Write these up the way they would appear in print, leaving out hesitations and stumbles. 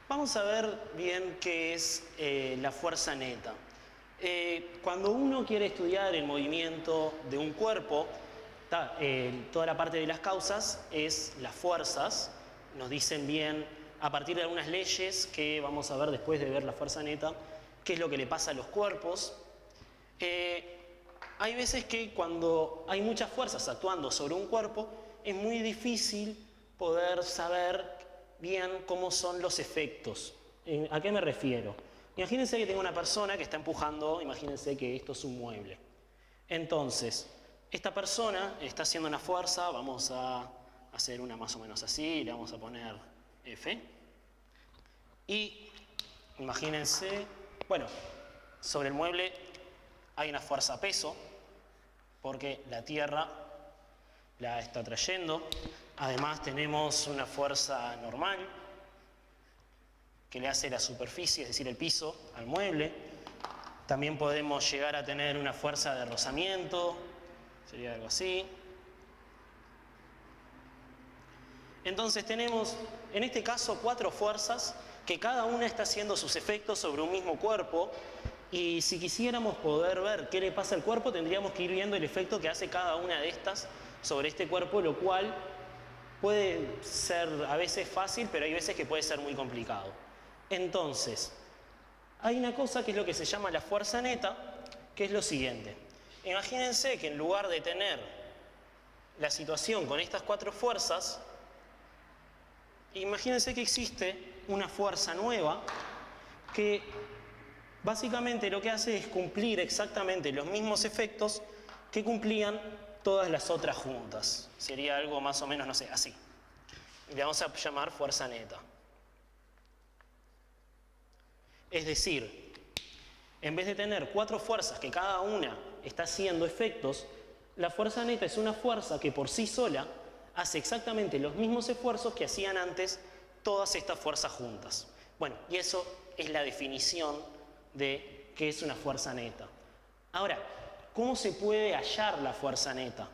Vamos a ver bien qué es la fuerza neta. Cuando uno quiere estudiar el movimiento de un cuerpo, toda la parte de las causas es las fuerzas. Nos dicen bien, a partir de algunas leyes que vamos a ver después de ver la fuerza neta, qué es lo que le pasa a los cuerpos. Hay veces que cuando hay muchas fuerzas actuando sobre un cuerpo, es muy difícil poder saber bien cómo son los efectos. ¿A qué me refiero? Imagínense que tengo una persona que está empujando, imagínense que esto es un mueble. Entonces, esta persona está haciendo una fuerza, vamos a hacer una más o menos así, le vamos a poner F. Y imagínense, bueno, sobre el mueble hay una fuerza peso, porque la tierra la está trayendo. Además tenemos una fuerza normal que le hace la superficie, es decir, el piso, al mueble. También podemos llegar a tener una fuerza de rozamiento, sería algo así. Entonces tenemos, en este caso, 4 fuerzas que cada una está haciendo sus efectos sobre un mismo cuerpo. Y si quisiéramos poder ver qué le pasa al cuerpo, tendríamos que ir viendo el efecto que hace cada una de estas sobre este cuerpo, lo cual puede ser a veces fácil, pero hay veces que puede ser muy complicado. Entonces, hay una cosa que es lo que se llama la fuerza neta, que es lo siguiente. Imagínense que en lugar de tener la situación con estas 4 fuerzas, imagínense que existe una fuerza nueva que básicamente lo que hace es cumplir exactamente los mismos efectos que cumplían todas las otras juntas. Sería algo más o menos, no sé, así. Le vamos a llamar fuerza neta. Es decir, en vez de tener 4 fuerzas que cada una está haciendo efectos, la fuerza neta es una fuerza que por sí sola hace exactamente los mismos esfuerzos que hacían antes todas estas fuerzas juntas. Bueno, y eso es la definición de qué es una fuerza neta. Ahora, ¿cómo se puede hallar la fuerza neta?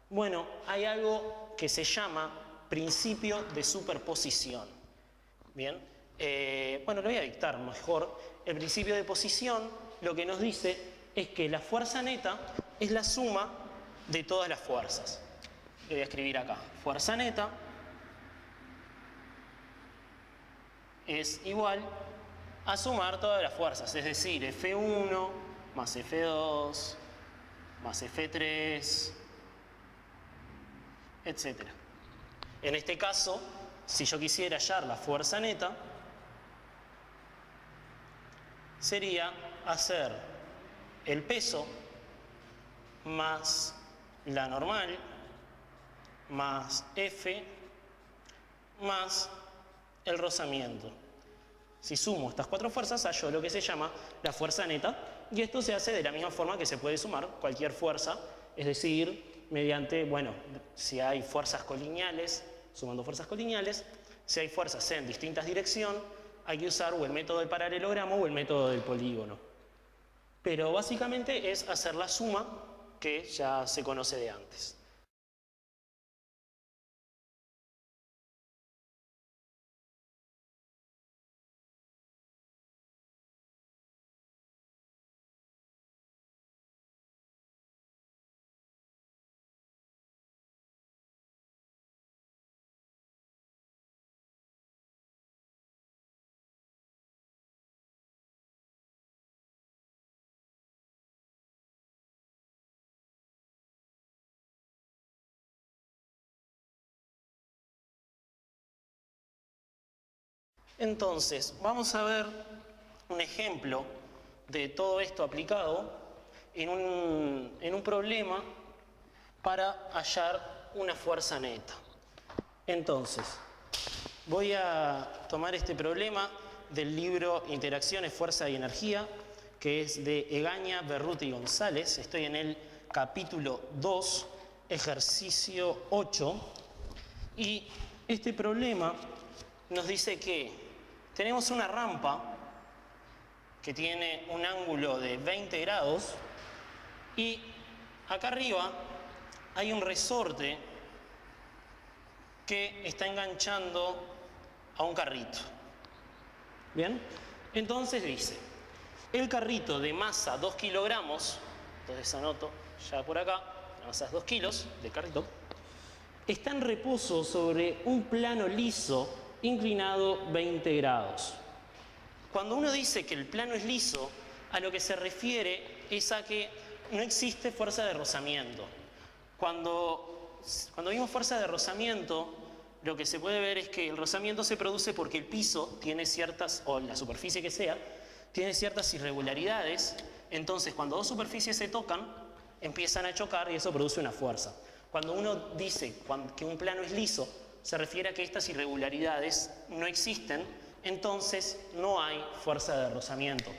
Bueno, hay algo que se llama principio de superposición. Bien, bueno, lo voy a dictar mejor. El principio de posición lo que nos dice es que la fuerza neta es la suma de todas las fuerzas. Lo voy a escribir acá. Fuerza neta es igual a sumar todas las fuerzas, es decir, F1 más F2 más F3, etc. En este caso, si yo quisiera hallar la fuerza neta, sería hacer el peso más la normal más F más el rozamiento. Si sumo estas 4 fuerzas, hallo lo que se llama la fuerza neta, y esto se hace de la misma forma que se puede sumar cualquier fuerza, es decir, mediante, bueno, si hay fuerzas colineales, sumando fuerzas colineales, si hay fuerzas en distintas direcciones, hay que usar o el método del paralelogramo o el método del polígono. Pero básicamente es hacer la suma que ya se conoce de antes. Entonces, vamos a ver un ejemplo de todo esto aplicado en un problema para hallar una fuerza neta. Entonces, voy a tomar este problema del libro Interacciones, Fuerza y Energía, que es de Egaña, Berruti y González. Estoy en el capítulo 2, ejercicio 8, y este problema nos dice que tenemos una rampa que tiene un ángulo de 20 grados y acá arriba hay un resorte que está enganchando a un carrito. ¿Bien? Entonces dice, el carrito de masa 2 kilogramos, entonces anoto ya por acá, la masa es 2 kilos del carrito, está en reposo sobre un plano liso inclinado 20 grados. Cuando uno dice que el plano es liso, a lo que se refiere es a que no existe fuerza de rozamiento. Cuando vimos fuerza de rozamiento, lo que se puede ver es que el rozamiento se produce porque el piso tiene ciertas, o la superficie que sea, tiene ciertas irregularidades. Entonces, cuando dos superficies se tocan, empiezan a chocar y eso produce una fuerza. Cuando uno dice que un plano es liso, se refiere a que estas irregularidades no existen, entonces no hay fuerza de rozamiento.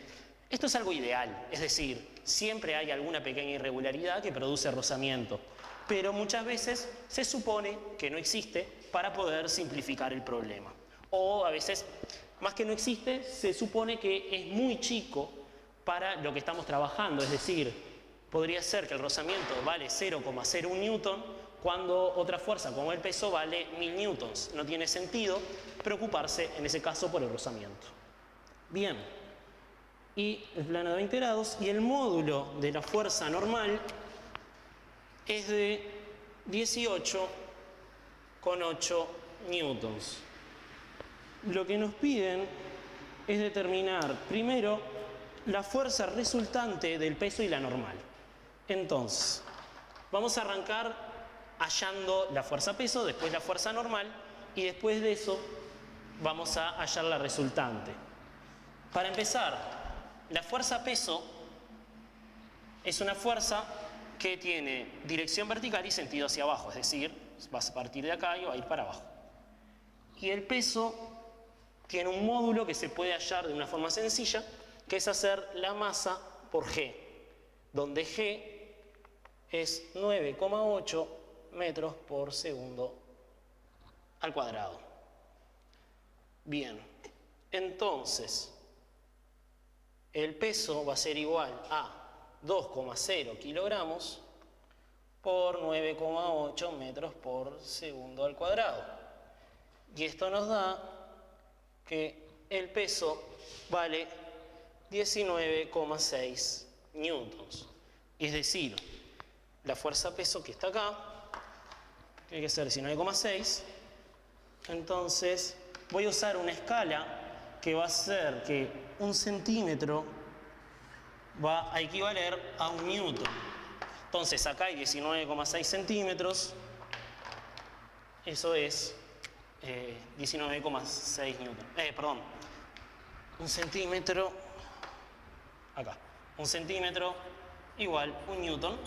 Esto es algo ideal, es decir, siempre hay alguna pequeña irregularidad que produce rozamiento, pero muchas veces se supone que no existe para poder simplificar el problema. O a veces, más que no existe, se supone que es muy chico para lo que estamos trabajando, es decir, podría ser que el rozamiento vale 0,01 newton cuando otra fuerza como el peso vale 1000 newtons. No tiene sentido preocuparse en ese caso por el rozamiento. Bien, y el plano de 20 grados y el módulo de la fuerza normal es de 18,8 newtons. Lo que nos piden es determinar primero la fuerza resultante del peso y la normal. Entonces, vamos a arrancar hallando la fuerza peso, después la fuerza normal y después de eso vamos a hallar la resultante. Para empezar, la fuerza peso es una fuerza que tiene dirección vertical y sentido hacia abajo, es decir, vas a partir de acá y va a ir para abajo. Y el peso tiene un módulo que se puede hallar de una forma sencilla, que es hacer la masa por G, donde G es 9,8 metros por segundo al cuadrado. Bien, entonces el peso va a ser igual a 2,0 kilogramos por 9,8 metros por segundo al cuadrado. Y esto nos da que el peso vale 19,6 newtons. Es decir, la fuerza peso que está acá tiene que ser 19,6. Entonces voy a usar una escala que va a hacer que 1 centímetro va a equivaler a 1 newton. Entonces acá hay 19,6 centímetros. Eso es 19,6 newton. Perdón. 1 centímetro. Acá. 1 centímetro igual 1 newton.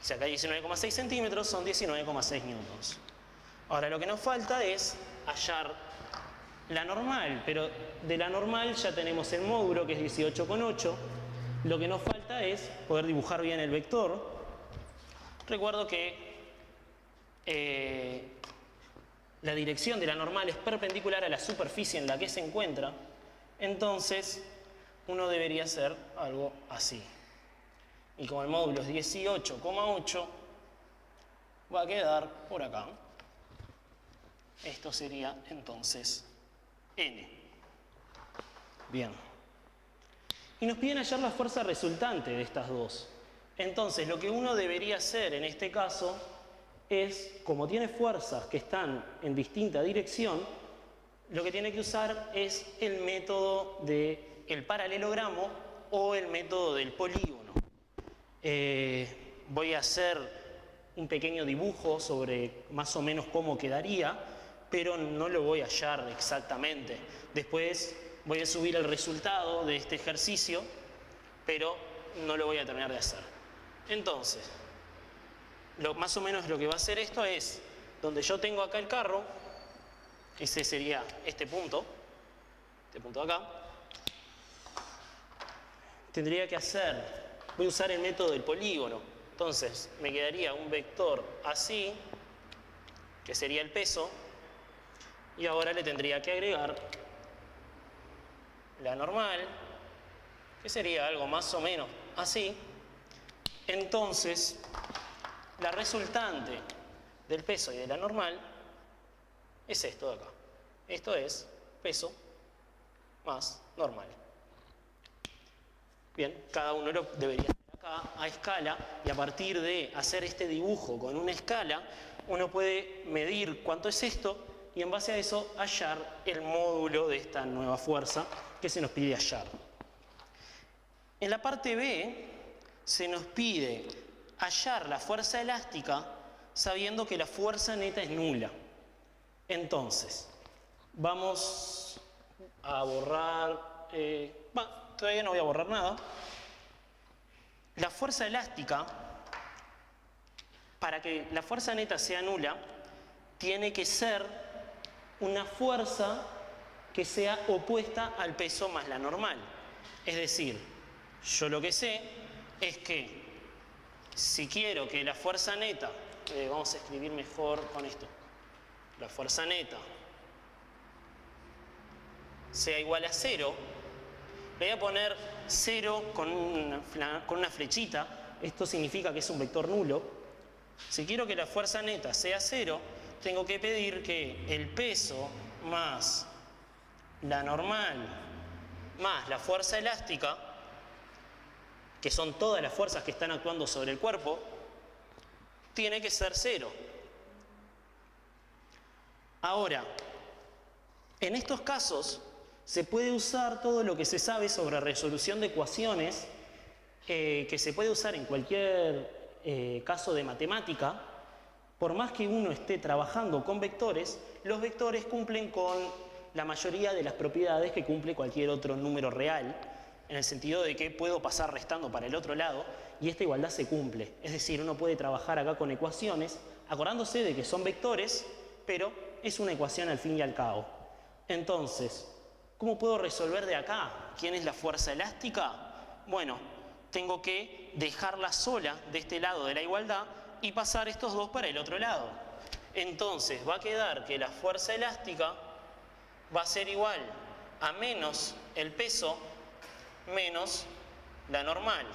Si acá hay 19,6 centímetros, son 19,6 newtons. Ahora lo que nos falta es hallar la normal, pero de la normal ya tenemos el módulo que es 18,8. Lo que nos falta es poder dibujar bien el vector. Recuerdo que la dirección de la normal es perpendicular a la superficie en la que se encuentra. Entonces uno debería hacer algo así. Y como el módulo es 18,8, va a quedar por acá. Esto sería entonces N. Bien. Y nos piden hallar la fuerza resultante de estas dos. Entonces, lo que uno debería hacer en este caso es, como tiene fuerzas que están en distinta dirección, lo que tiene que usar es el método del paralelogramo o el método del polígono. Voy a hacer un pequeño dibujo sobre más o menos cómo quedaría, pero no lo voy a hallar exactamente. Después voy a subir el resultado de este ejercicio, pero no lo voy a terminar de hacer. Entonces, más o menos lo que va a hacer esto es, donde yo tengo acá el carro, ese sería este punto de acá, tendría que hacer, voy a usar el método del polígono. Entonces, me quedaría un vector así, que sería el peso, y ahora le tendría que agregar la normal, que sería algo más o menos así. Entonces, la resultante del peso y de la normal es esto de acá. Esto es peso más normal. Bien, cada uno lo debería hacer acá a escala, y a partir de hacer este dibujo con una escala, uno puede medir cuánto es esto y en base a eso hallar el módulo de esta nueva fuerza que se nos pide hallar. En la parte B se nos pide hallar la fuerza elástica sabiendo que la fuerza neta es nula. Entonces, vamos a borrar... todavía no voy a borrar nada. La fuerza elástica, para que la fuerza neta sea nula, tiene que ser una fuerza que sea opuesta al peso más la normal. Es decir, yo lo que sé es que si quiero que la fuerza neta, vamos a escribir mejor con esto, la fuerza neta sea igual a 0, le voy a poner 0 con una flechita. Esto significa que es un vector nulo. Si quiero que la fuerza neta sea 0, tengo que pedir que el peso más la normal más la fuerza elástica, que son todas las fuerzas que están actuando sobre el cuerpo, tiene que ser 0. Ahora, en estos casos se puede usar todo lo que se sabe sobre resolución de ecuaciones, que se puede usar en cualquier caso de matemática. Por más que uno esté trabajando con vectores, los vectores cumplen con la mayoría de las propiedades que cumple cualquier otro número real, en el sentido de que puedo pasar restando para el otro lado y esta igualdad se cumple. Es decir, uno puede trabajar acá con ecuaciones acordándose de que son vectores, pero es una ecuación al fin y al cabo. Entonces, ¿cómo puedo resolver de acá? ¿Quién es la fuerza elástica? Bueno, tengo que dejarla sola de este lado de la igualdad y pasar estos dos para el otro lado. Entonces va a quedar que la fuerza elástica va a ser igual a menos el peso menos la normal.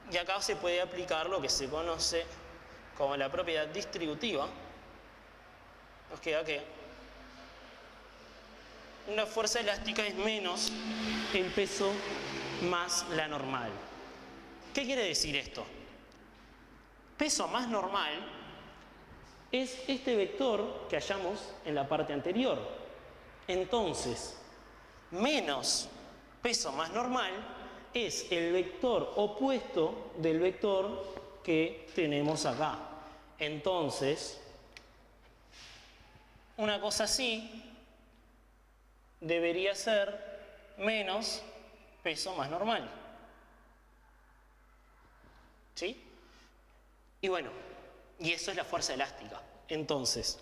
Y acá se puede aplicar lo que se conoce como la propiedad distributiva. Nos queda que una fuerza elástica es menos el peso más la normal. ¿Qué quiere decir esto? Peso más normal es este vector que hallamos en la parte anterior. Entonces, menos peso más normal es el vector opuesto del vector que tenemos acá. Entonces, una cosa así debería ser menos peso más normal. ¿Sí? Y bueno, y eso es la fuerza elástica. Entonces,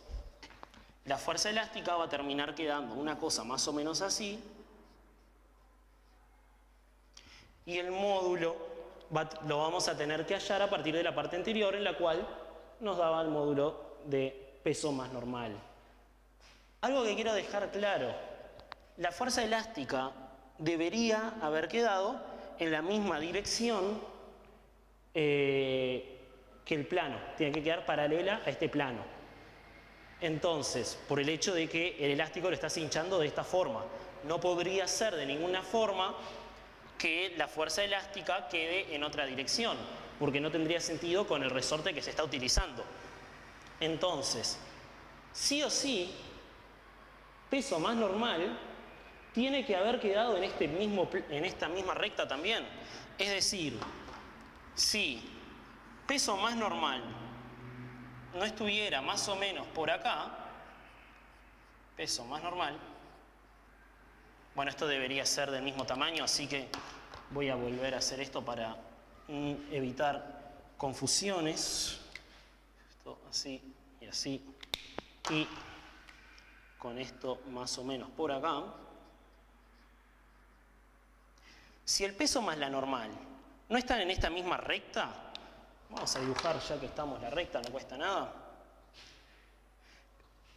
la fuerza elástica va a terminar quedando una cosa más o menos así, y el módulo lo vamos a tener que hallar a partir de la parte anterior, en la cual nos daba el módulo de peso más normal. Algo que quiero dejar claro: la fuerza elástica debería haber quedado en la misma dirección que el plano, tiene que quedar paralela a este plano. Entonces, por el hecho de que el elástico lo estás hinchando de esta forma, no podría ser de ninguna forma que la fuerza elástica quede en otra dirección, porque no tendría sentido con el resorte que se está utilizando. Entonces, sí o sí, peso más normal tiene que haber quedado en esta misma recta también. Es decir, si peso más normal no estuviera más o menos por acá, peso más normal, bueno, esto debería ser del mismo tamaño, así que voy a volver a hacer esto para evitar confusiones. Esto así y así, y con esto más o menos por acá. Si el peso más la normal no están en esta misma recta, vamos a dibujar ya que estamos la recta, no cuesta nada.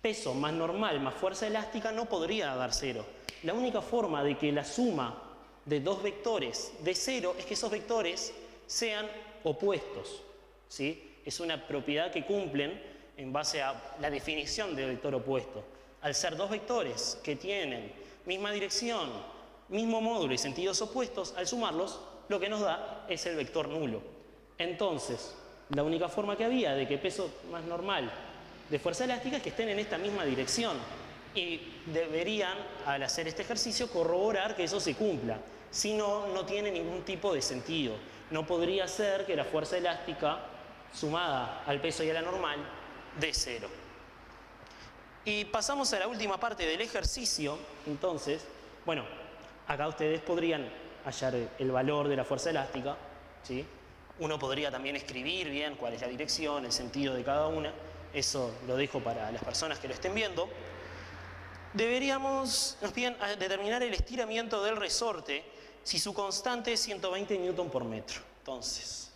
Peso más normal más fuerza elástica no podría dar 0. La única forma de que la suma de dos vectores dé 0 es que esos vectores sean opuestos, ¿sí? Es una propiedad que cumplen en base a la definición de vector opuesto. Al ser dos vectores que tienen misma dirección, mismo módulo y sentidos opuestos, al sumarlos, lo que nos da es el vector nulo. Entonces, la única forma que había de que peso más normal de fuerza elástica es que estén en esta misma dirección. Y deberían, al hacer este ejercicio, corroborar que eso se cumpla. Si no, no tiene ningún tipo de sentido. No podría ser que la fuerza elástica, sumada al peso y a la normal, dé 0. Y pasamos a la última parte del ejercicio. Entonces, bueno, acá ustedes podrían hallar el valor de la fuerza elástica, ¿sí? Uno podría también escribir bien cuál es la dirección, el sentido de cada una. Eso lo dejo para las personas que lo estén viendo. Nos piden determinar el estiramiento del resorte si su constante es 120 newton por metro. Entonces,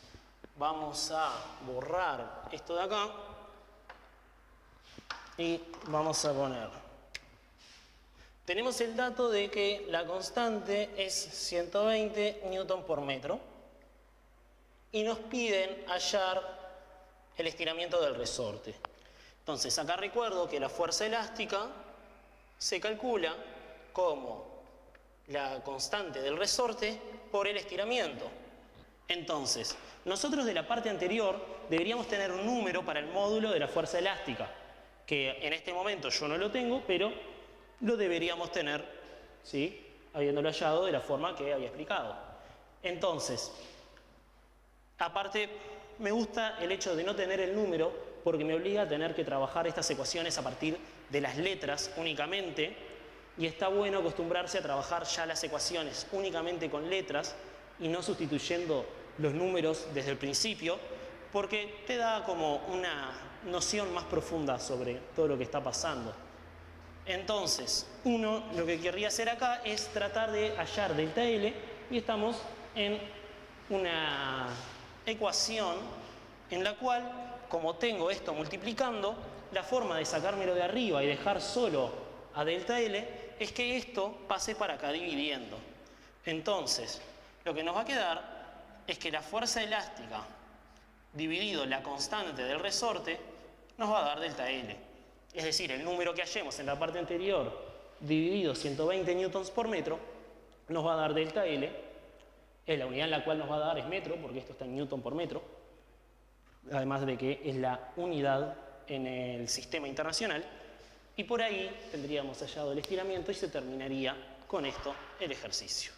vamos a borrar esto de acá y vamos a poner. Tenemos el dato de que la constante es 120 newton por metro y nos piden hallar el estiramiento del resorte. Entonces, acá recuerdo que la fuerza elástica se calcula como la constante del resorte por el estiramiento. Entonces, nosotros de la parte anterior deberíamos tener un número para el módulo de la fuerza elástica, que en este momento yo no lo tengo, pero lo deberíamos tener, ¿sí? Habiéndolo hallado de la forma que había explicado. Entonces, aparte, me gusta el hecho de no tener el número porque me obliga a tener que trabajar estas ecuaciones a partir de las letras únicamente, y está bueno acostumbrarse a trabajar ya las ecuaciones únicamente con letras y no sustituyendo los números desde el principio, porque te da como una noción más profunda sobre todo lo que está pasando. Entonces, uno lo que querría hacer acá es tratar de hallar delta L, y estamos en una ecuación en la cual, como tengo esto multiplicando, la forma de sacármelo de arriba y dejar solo a delta L es que esto pase para acá dividiendo. Entonces, lo que nos va a quedar es que la fuerza elástica dividido la constante del resorte nos va a dar delta L. Es decir, el número que hallemos en la parte anterior dividido 120 newtons por metro nos va a dar delta L. La unidad en la cual nos va a dar es metro, porque esto está en newton por metro. Además de que es la unidad en el sistema internacional, y por ahí tendríamos hallado el estiramiento y se terminaría con esto el ejercicio.